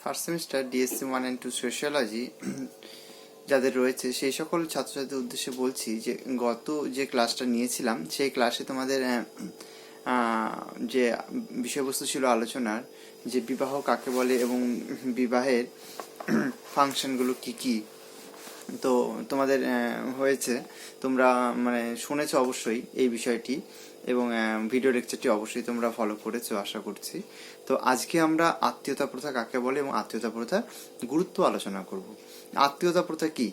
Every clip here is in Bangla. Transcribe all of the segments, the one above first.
Third semester DSC 1 and 2 sociology যাদের রয়েছে সেই সকল ছাত্রছাত্রীদের উদ্দেশ্যে বলছি যে গত যে ক্লাসটা নিয়েছিলাম সেই ক্লাসে তোমাদের যে বিষয়বস্তু ছিল আলোচনার, যে বিবাহ কাকে বলে এবং বিবাহের ফাংশনগুলো কি কি, তো তোমাদের হয়েছে, তোমরা মানে শুনেছো অবশ্যই এই বিষয়টি, এবং ভিডিও লেকচারটি অবশ্যই তোমরা ফলো করেছো আশা করছি। তো আজকে আমরা আত্মীয়তা প্রথা কাকে বলে এবং আত্মীয়তা প্রথার গুরুত্ব আলোচনা করব। আত্মীয়তা প্রথা কি?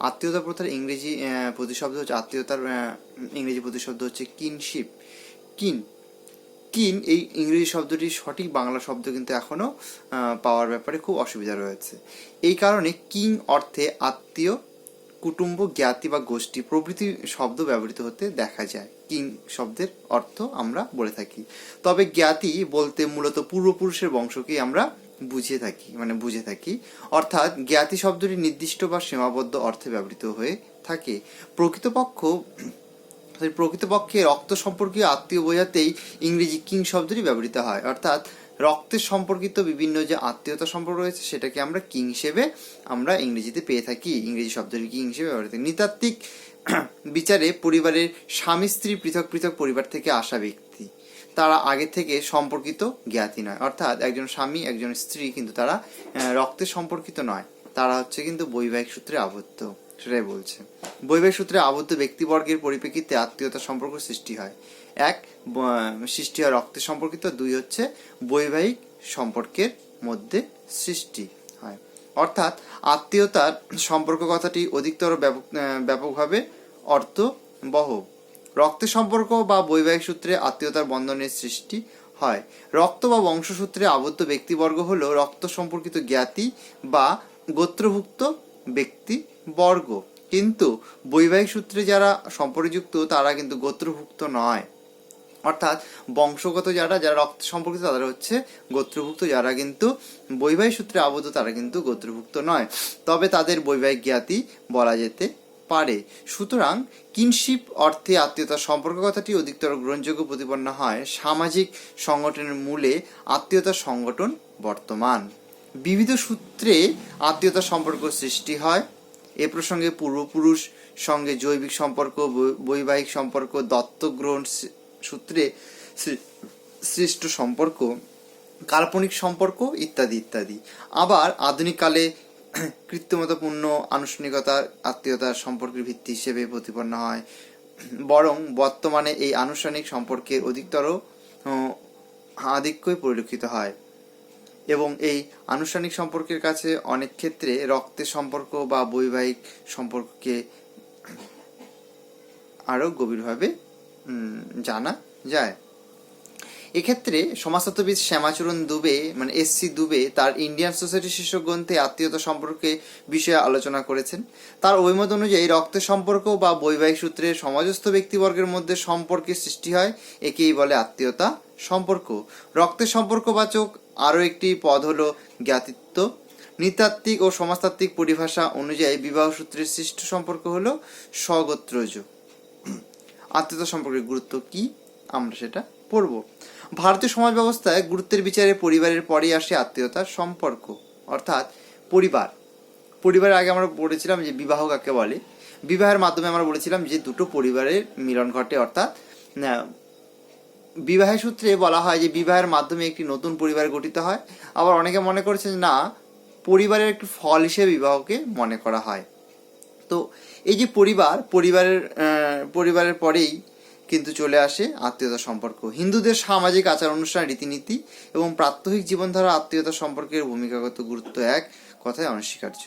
আত্মীয়তা প্রথার ইংরেজি প্রতিশব্দ হচ্ছে, আত্মীয়তার ইংরেজি প্রতিশব্দ হচ্ছে কিনশিপ। কিন কিন এই ইংরেজি শব্দটির সঠিক বাংলা শব্দ কিন্তু এখনো পাওয়ার ব্যাপারে খুব অসুবিধা রয়েছে। এই কারণে কিং অর্থে আত্মীয়, কুটুম্ব, জ্ঞাতি বা গোষ্ঠী প্রভৃতি শব্দ ব্যবহৃত হতে দেখা যায়। কিং শব্দের অর্থ আমরা বলে থাকি, তবে জ্ঞাতি বলতে মূলত পূর্বপুরুষের বংশকেই আমরা বুঝে থাকি, অর্থাৎ জ্ঞাতি শব্দটি নির্দিষ্ট বা সীমাবদ্ধ অর্থে ব্যবহৃত হয়ে থাকে। প্রকৃতপক্ষে রক্ত সম্পর্কীয় আত্মীয় বোঝাতেই ইংরেজি কিং শব্দটি ব্যবহৃত হয়, অর্থাৎ রক্তের সম্পর্কিত বিভিন্ন যে আত্মীয়তা সম্পর্ক রয়েছে সেটাকে আমরা কিং হিসেবে আমরা ইংরেজিতে পেয়ে থাকি, ইংরেজি শব্দটি কিং হিসেবে ব্যবহৃত। নৃতাত্ত্বিক বিচারে পরিবারের স্বামী স্ত্রী পৃথক পৃথক পরিবার থেকে আসা ব্যক্তি, তারা আগে থেকে সম্পর্কিত জ্ঞাতি নয়, অর্থাৎ একজন স্বামী একজন স্ত্রী কিন্তু তারা রক্তের সম্পর্কিত নয়, তারা হচ্ছে কিন্তু বৈবাহিক সূত্রে আবদ্ধ, সেটাই বলছে। বৈবাহিক সূত্রে আবদ্ধ ব্যক্তিবর্গের পরিপ্রেক্ষিতে আত্মীয়তার সম্পর্ক সৃষ্টি হয়। এক, সৃষ্টি হয় রক্তের সম্পর্কিত, দুই হচ্ছে বৈবাহিক সম্পর্কের মধ্যে সৃষ্টি হয়। অর্থাৎ আত্মীয়তার সম্পর্ক কথাটি অধিকতর ব্যাপকভাবে অর্থবহ। রক্তের সম্পর্ক বা বৈবাহিক সূত্রে আত্মীয়তার বন্ধনের সৃষ্টি হয়। রক্ত বা বংশসূত্রে আবদ্ধ ব্যক্তিবর্গ হল রক্ত সম্পর্কিত জ্ঞাতি বা গোত্রভুক্ত ব্যক্তিবর্গ, কিন্তু বৈবাহিক সূত্রে যারা সম্পর্কযুক্ত তারা কিন্তু গোত্রভুক্ত নয়, অর্থাৎ বংশগত যারা রক্ত সম্পর্কিত তারা হচ্ছে গোত্রভুক্ত, যারা কিন্তু বৈবাহিক সূত্রে আবদ্ধ তারা কিন্তু গোত্রভুক্ত নয়, তবে তাদের বৈবাহিক জ্ঞাতি বলা যেতে পারে। সুতরাং কিনশিপ অর্থে আত্মীয়তার সম্পর্ক কথাটি অধিকতর গ্রহণযোগ্য প্রতিপন্ন হয়। সামাজিক সংগঠনের মূলে আত্মীয়তার সংগঠন বর্তমান। বিবিধ সূত্রে আত্মীয়তার সম্পর্ক সৃষ্টি হয়। এ প্রসঙ্গে পূর্বপুরুষ সঙ্গে জৈবিক সম্পর্ক, বৈবাহিক সম্পর্ক, দত্তক গ্রহণ সূত্রে সৃষ্ট সম্পর্ক, কাল্পনিক সম্পর্ক ইত্যাদি ইত্যাদি। আবার আধুনিককালে কৃত্রিমতাপূর্ণ আনুষ্ঠানিকতা আত্মীয়তার সম্পর্কের ভিত্তি হিসেবে প্রতিপন্ন হয়, বরং বর্তমানে এই আনুষ্ঠানিক সম্পর্কের অধিকতর আধিক্যই পরিলক্ষিত হয়, এবং এই আনুষ্ঠানিক সম্পর্কের কাছে অনেক ক্ষেত্রে রক্তের সম্পর্ক বা বৈবাহিক সম্পর্ককে আরও গভীরভাবে জানা যায়। এক্ষেত্রে সমাজতত্ত্ববিদ শ্যামাচরণ দুবে এসসি দুবে তার ইন্ডিয়ান সোসাইটি শীর্ষক গ্রন্থে আত্মীয়তা সম্পর্কে বিষয়ে আলোচনা করেছেন। তার অভিমত অনুযায়ী রক্তের সম্পর্ক বা বৈবাহিক সূত্রে সমাজস্থ ব্যক্তিবর্গের মধ্যে সম্পর্কের সৃষ্টি হয়, একেই বলে আত্মীয়তা সম্পর্ক। রক্তের সম্পর্কবাচক আরও একটি পদ হলো জ্ঞাতিত্ব। নৃতাত্ত্বিক ও সমাজতাত্ত্বিক পরিভাষা অনুযায়ী বিবাহ সূত্রের সৃষ্ট সম্পর্ক হলো স্বগোত্রজ। আত্মীয়তা সম্পর্কের গুরুত্ব কি আমরা সেটা পড়ব। ভারতীয় সমাজ ব্যবস্থায় গুরুত্বের বিচারে পরিবারের পরেই আসে আত্মীয়তার সম্পর্ক, অর্থাৎ পরিবারের আগে আমরা বলেছিলাম যে বিবাহ কাকে বলে। বিবাহের মাধ্যমে আমরা বলেছিলাম যে দুটো পরিবারের মিলন ঘটে, অর্থাৎ বিবাহের সূত্রে বলা হয় যে বিবাহের মাধ্যমে একটি নতুন পরিবার গঠিত হয়। আবার অনেকে মনে করছেন না, পরিবারের একটি ফল হিসেবে বিবাহকে মনে করা হয়। তো এই যে পরিবারের পরেই কিন্তু চলে আসে আত্মীয়তা সম্পর্ক। হিন্দুদের সামাজিক আচার অনুষ্ঠান, রীতিনীতি এবং প্রাত্যহিক জীবনধারা আত্মীয়তা সম্পর্কের ভূমিকাগত গুরুত্ব এক কথায় অনস্বীকার্য।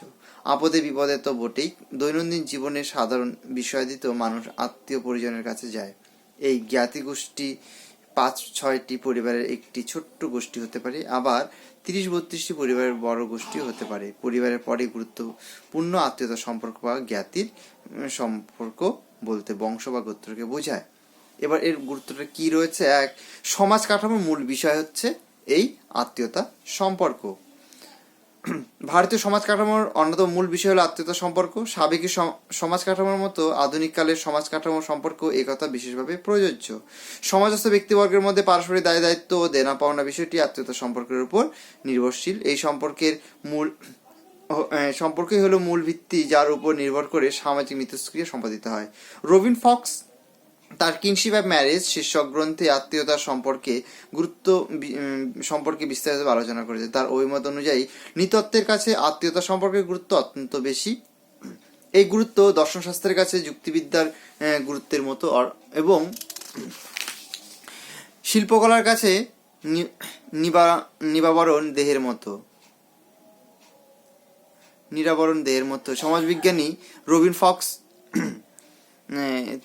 আপদে বিপদে তো বটেই, দৈনন্দিন জীবনের সাধারণ বিষয়াদিতেও মানুষ আত্মীয় পরিজনের কাছে যায়। এই জ্ঞাতি গোষ্ঠী 5-6টি পরিবারের একটি ছোট্ট গোষ্ঠী হতে পারে, আবার 30-32টি পরিবারের বড় গোষ্ঠীও হতে পারে। পরিবারের পরে গুরুত্বপূর্ণ আত্মীয়তা সম্পর্ক বা জ্ঞাতির সম্পর্ক বলতে বংশ বা গোত্রকে বোঝায়। এবার এর গুরুত্বটা কি রয়েছে? এক, সমাজ কাঠামোর মূল বিষয় হচ্ছে এই আত্মীয়তা সম্পর্ক। ভারতীয় সমাজ কাঠামোর অন্যতম মূল বিষয় হলো আত্মীয়তা সম্পর্ক। সাবেক সমাজ কাঠামোর মতো আধুনিক কালের সমাজ কাঠামো সম্পর্ক এই কথা বিশেষভাবে প্রযোজ্য। সমাজস্থ ব্যক্তিবর্গের মধ্যে পারস্পরিক দায় দায়িত্ব ও দেনা পাওনা বিষয়টি আত্মীয়তা সম্পর্কের উপর নির্ভরশীল। এই সম্পর্কই হলো মূল ভিত্তি যার উপর নির্ভর করে সামাজিক মিথস্ক্রিয়া সম্পাদিত হয়। রবিন ফক্স তার কিনশিপ অফ ম্যারেজ শীর্ষক গ্রন্থে আত্মীয়তার সম্পর্কে বিস্তারিত আলোচনা করেছে। তার অভিমত অনুযায়ী নৃতত্ত্বের কাছে আত্মীয়তা সম্পর্কের গুরুত্ব অত্যন্ত বেশি। এই গুরুত্ব দর্শনশাস্ত্রের কাছে যুক্তিবিদ্যার গুরুত্বের মতো এবং শিল্পকলার কাছে নিরাবরণ দেহের মতো। সমাজবিজ্ঞানী রবিন ফক্স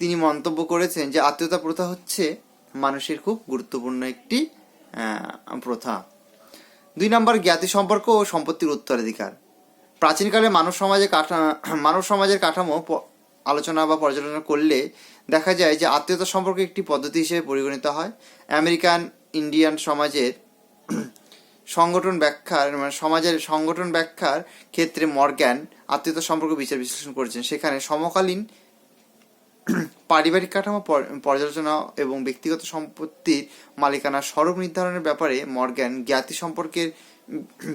তিনি মন্তব্য করেছেন যে আত্মীয়তা প্রথা হচ্ছে মানুষের খুব গুরুত্বপূর্ণ একটি প্রথা। 2 নম্বর, জ্ঞাতি সম্পর্ক ও সম্পত্তির উত্তরাধিকার। প্রাচীনকালে মানব সমাজের কাঠামো আলোচনা বা পর্যালোচনা করলে দেখা যায় যে আত্মীয়তা সম্পর্ক একটি পদ্ধতি হিসেবে পরিগণিত হয়। আমেরিকান ইন্ডিয়ান সমাজের সমাজের সংগঠন ব্যাখ্যার ক্ষেত্রে মর্গ্যান আত্মীয়তা সম্পর্ক বিচার বিশ্লেষণ করেছেন। সেখানে সমকালীন পারিবারিক কাঠামো পর্যালোচনা এবং ব্যক্তিগত সম্পত্তির মালিকানার স্বরূপ নির্ধারণের ব্যাপারে মর্গ্যান জ্ঞাতি সম্পর্কের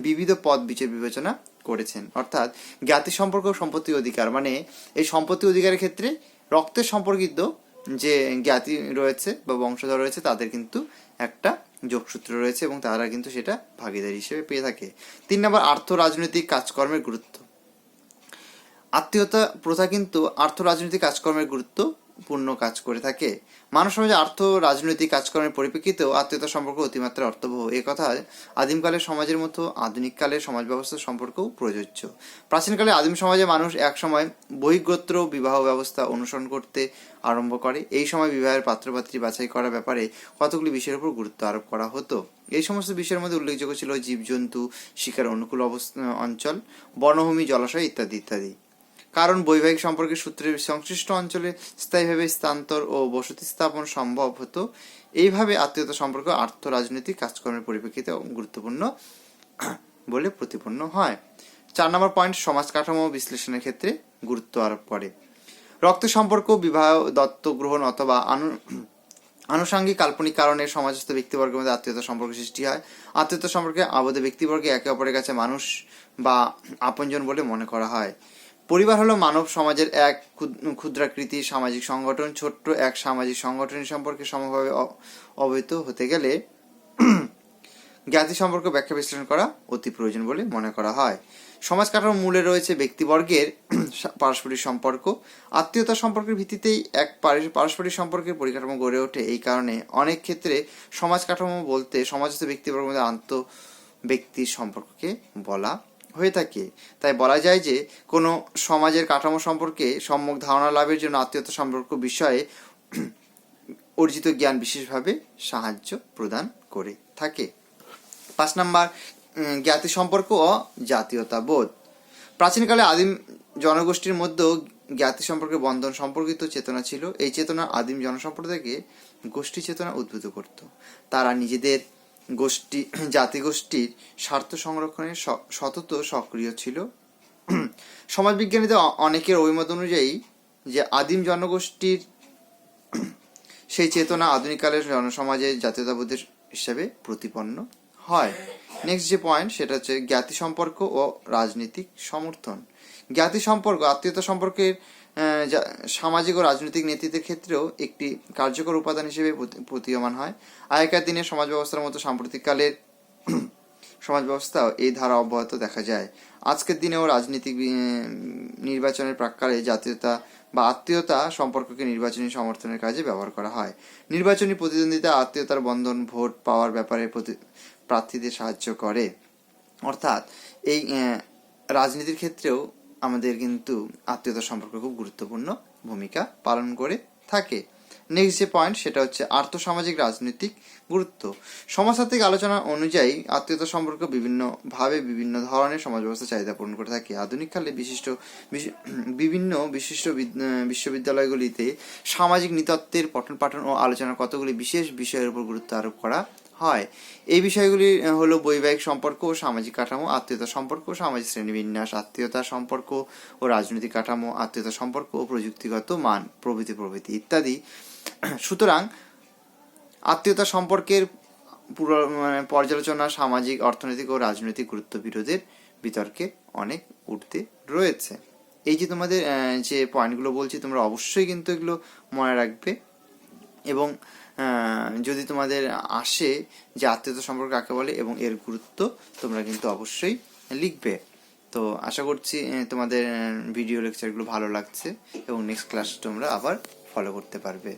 বিবিধ পদ বিবেচনা করেছেন। অর্থাৎ জ্ঞাতি সম্পর্ক ও সম্পত্তি অধিকার মানে এই সম্পত্তি অধিকারের ক্ষেত্রে রক্তের সম্পর্কিত যে জ্ঞাতি রয়েছে বা বংশধর রয়েছে তাদের কিন্তু একটা যোগসূত্র রয়েছে এবং তারা কিন্তু সেটা ভাগিদারি হিসেবে পেয়ে থাকে। 3 নম্বর, আর্থ রাজনৈতিক কাজকর্মের গুরুত্ব। আত্মীয়তা প্রথা কিন্তু আর্থ রাজনৈতিক কাজকর্মের গুরুত্বপূর্ণ কাজ করে থাকে। মানব সমাজে আর্থ রাজনৈতিক কাজকর্মের পরিপ্রেক্ষিতেও আত্মীয়তা সম্পর্ক অতিমাত্রা অর্থবহ। এ কথা আদিমকালের সমাজের মতো আধুনিক কালের সমাজ ব্যবস্থার সম্পর্কেও প্রযোজ্য। প্রাচীনকালে আদিম সমাজে মানুষ এক সময় বহিঃগোত্র বিবাহ ব্যবস্থা অনুসরণ করতে আরম্ভ করে। এই সময় বিবাহের পাত্রপাত্রী বাছাই করার ব্যাপারে কতগুলি বিষয়ের উপর গুরুত্ব আরোপ করা হতো। এই সমস্ত বিষয়ের মধ্যে উল্লেখযোগ্য ছিল জীবজন্তু শিকার অনুকূল অঞ্চল, বনভূমি, জলাশয় ইত্যাদি ইত্যাদি। কারণ বৈবাহিক সম্পর্কের সূত্রে সংশ্লিষ্ট অঞ্চলে স্থায়ীভাবে স্থানান্তর ও বসতি স্থাপন সম্ভব হতো। এইভাবে আত্মীয়তা সম্পর্ক আর্থ রাজনৈতিক কাজকর্মের পরিপ্রেক্ষিতে গুরুত্বপূর্ণ বলে প্রতিপন্ন হয়। 4 নম্বর পয়েন্ট, সমাজ কাঠামো বিশ্লেষণের ক্ষেত্রে গুরুত্ব আরোপ করে। রক্ত সম্পর্ক, বিবাহ, দত্তক গ্রহণ অথবা আনুষঙ্গিক কাল্পনিক কারণে সমাজস্থ ব্যক্তিবর্গের মধ্যে আত্মীয়তা সম্পর্ক সৃষ্টি হয়। আত্মীয়তা সম্পর্কে আবদ্ধ ব্যক্তিবর্গে একে অপরের কাছে মানুষ বা আপনজন বলে মনে করা হয়। পরিবার হলো মানব সমাজের এক ক্ষুদ্রাকৃতির সামাজিক সংগঠন। ছোট্ট এক সামাজিক সংগঠনের সম্পর্কে সমভাবে অবহিত হতে গেলে জ্ঞাতি সম্পর্ক ব্যাখ্যা বিশ্লেষণ করা অতি প্রয়োজন বলে মনে করা হয়। সমাজ কাঠামোর মূলে রয়েছে ব্যক্তিবর্গের পারস্পরিক সম্পর্ক। আত্মীয়তা সম্পর্কের ভিত্তিতেই এক পারস্পরিক সম্পর্কের পরিকাঠামো গড়ে ওঠে। এই কারণে অনেক ক্ষেত্রে সমাজ কাঠামো বলতে সমাজস্থ ব্যক্তিবর্গের মধ্যে ব্যক্তির সম্পর্ককে বলা হয়ে থাকে। তাই বলা যায় যে কোনো সমাজের কাঠামো সম্পর্কে সম্যক ধারণা লাভের জন্য আত্মীয়তা সম্পর্ক বিষয়ে অর্জিত জ্ঞান বিশেষভাবে সাহায্য প্রদান করে থাকে। 5 নম্বর, জ্ঞাতি সম্পর্ক ও জাতীয়তা বোধ। প্রাচীনকালে আদিম জনগোষ্ঠীর মধ্যেও জ্ঞাতি সম্পর্কে বন্ধন সম্পর্কিত চেতনা ছিল। এই চেতনা আদিম জনসম্প্রদায়কে গোষ্ঠী চেতনা উদ্বুদ্ধ করত। তারা নিজেদের জাতিগোষ্ঠীর স্বার্থ সংরক্ষণে সতত সক্রিয় ছিল। সমাজবিজ্ঞানীদের অনেকের অভিমত অনুযায়ী যে আদিম জনগোষ্ঠীর সেই চেতনা আধুনিককালের জনসমাজের জাতীয়তাবোধের হিসাবে প্রতিপন্ন হয়। নেক্সট যে পয়েন্ট সেটা হচ্ছে জ্ঞাতি সম্পর্ক ও রাজনৈতিক সমর্থন। জ্ঞাতি সম্পর্ক আত্মীয়তা সম্পর্কের সামাজিক ও রাজনৈতিক নেতৃত্বের ক্ষেত্রেও একটি কার্যকর উপাদান হিসেবে প্রতীয়মান হয়। আগেকার দিনের সমাজ ব্যবস্থার মতো সাম্প্রতিককালের সমাজ ব্যবস্থাও এই ধারা অব্যাহত দেখা যায়। আজকের দিনেও রাজনৈতিক নির্বাচনের প্রাক্কালে জাতীয়তা বা আত্মীয়তা সম্পর্ককে নির্বাচনী সমর্থনের কাজে ব্যবহার করা হয়। নির্বাচনী প্রতিদ্বন্দ্বিতা আত্মীয়তার বন্ধন ভোট পাওয়ার ব্যাপারে প্রার্থীদের সাহায্য করে। অর্থাৎ এই রাজনীতির ক্ষেত্রেও আমাদের কিন্তু আত্মীয়তা সম্পর্ক খুব গুরুত্বপূর্ণ ভূমিকা পালন করে থাকে। নেক্সট যে পয়েন্ট সেটা হচ্ছে আর্থসামাজিক রাজনৈতিক গুরুত্ব। সমাজতাত্ত্বিক আলোচনা অনুযায়ী আত্মীয়তা সম্পর্ক বিভিন্নভাবে বিভিন্ন ধরনের সমাজ ব্যবস্থা চাহিদা পূরণ করে থাকে। আধুনিককালে বিভিন্ন বিশ্ববিদ্যালয়গুলিতে সামাজিক নৃতত্ত্বের পঠন পাঠন ও আলোচনা কতগুলি বিশেষ বিষয়ের উপর গুরুত্ব আরোপ করা হয়। এই বিষয়গুলি হলো বৈবাহিক সম্পর্ক ও সামাজিক কাঠামো, আত্মীয়তা সম্পর্ক, সামাজিক শ্রেণীবিন্যাস, আত্মীয়তা সম্পর্ক ও রাজনৈতিক কাঠামো, আত্মীয়তা সম্পর্ক ও প্রযুক্তিগত মান প্রভৃতি প্রভৃতি ইত্যাদি। সুতরাং আত্মীয়তা সম্পর্কের পুরো পর্যালোচনা সামাজিক, অর্থনৈতিক ও রাজনৈতিক গুরুত্ব বিতর্কে অনেক ঊর্ধ্বে রয়েছে। এই যে তোমাদের যে পয়েন্টগুলো বলছি তোমরা অবশ্যই কিন্তু এগুলো মনে রাখবে, এবং যদি তোমাদের আসে যে আত্মীয়তা সম্পর্ক কাকে বলে এবং এর গুরুত্ব, তোমরা কিন্তু অবশ্যই লিখবে। তো আশা করছি তোমাদের ভিডিও লেকচারগুলো ভালো লাগছে এবং নেক্সট ক্লাস তোমরা আবার ফলো করতে পারবে।